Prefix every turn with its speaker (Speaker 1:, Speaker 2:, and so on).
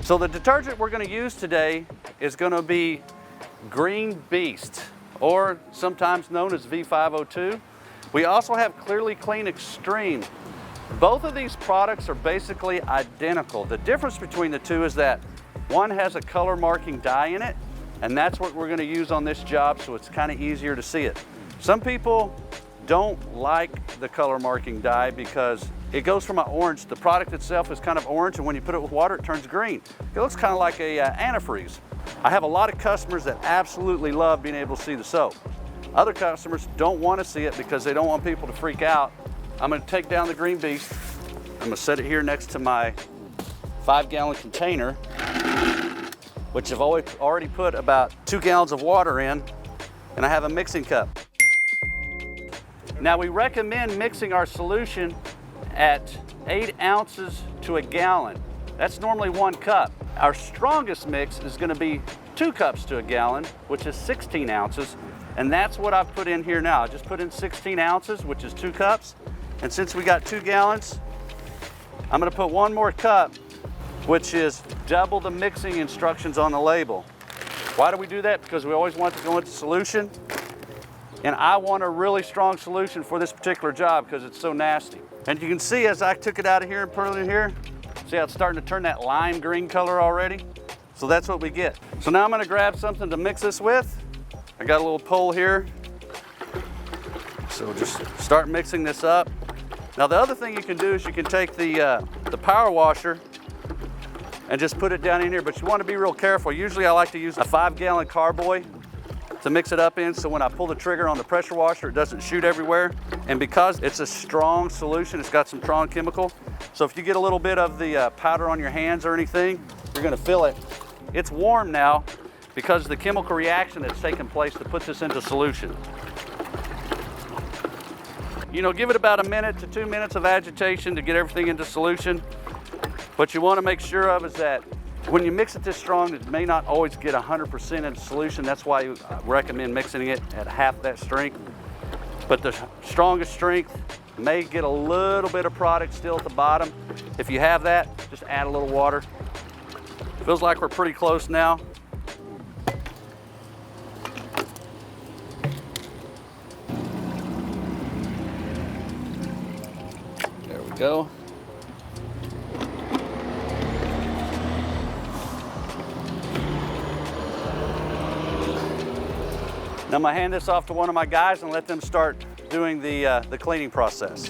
Speaker 1: So the detergent we're going to use today is going to be Green Beast, or sometimes known as V502. We also have Clearly Clean Extreme. Both of these products are basically identical. The difference between the two is that one has a color marking dye in it, and that's what we're going to use on this job, so it's kind of easier to see it. Some people don't like the color marking dye because it goes from an orange. The product itself is kind of orange, and when you put it with water, it turns green. It looks kind of like a antifreeze. I have a lot of customers that absolutely love being able to see the soap. Other customers don't want to see it because they don't want people to freak out. I'm going to take down the Green Beast. I'm going to set it here next to my 5-gallon container, which I've already put about 2 gallons of water in, and I have a mixing cup. Now we recommend mixing our solution at 8 ounces to a gallon. That's normally 1 cup. Our strongest mix is going to be 2 cups to a gallon, which is 16 ounces. And that's what I've put in here now. I just put in 16 ounces, which is 2 cups. And since we got 2 gallons, I'm going to put 1 more cup, which is double the mixing instructions on the label. Why do we do that? Because we always want to go into solution. And I want a really strong solution for this particular job because it's so nasty. And you can see as I took it out of here and put it in here, see how it's starting to turn that lime green color already? So that's what we get. So now I'm going to grab something to mix this with. I got a little pole here. So just start mixing this up. Now the other thing you can do is you can take the power washer and just put it down in here, but you want to be real careful. Usually I like to use a 5-gallon carboy to mix it up in, so when I pull the trigger on the pressure washer, it doesn't shoot everywhere. And because it's a strong solution, it's got some strong chemical, so if you get a little bit of the powder on your hands or anything, you're gonna feel it. It's warm now because of the chemical reaction that's taken place to put this into solution. You know, give it about 1 minute to 2 minutes of agitation to get everything into solution. What you want to make sure of is that when you mix it this strong, it may not always get 100% into solution. That's why I recommend mixing it at half that strength. But the strongest strength may get a little bit of product still at the bottom. If you have that, just add a little water. Feels like we're pretty close now. There we go. Now I'm gonna hand this off to one of my guys and let them start doing the cleaning process.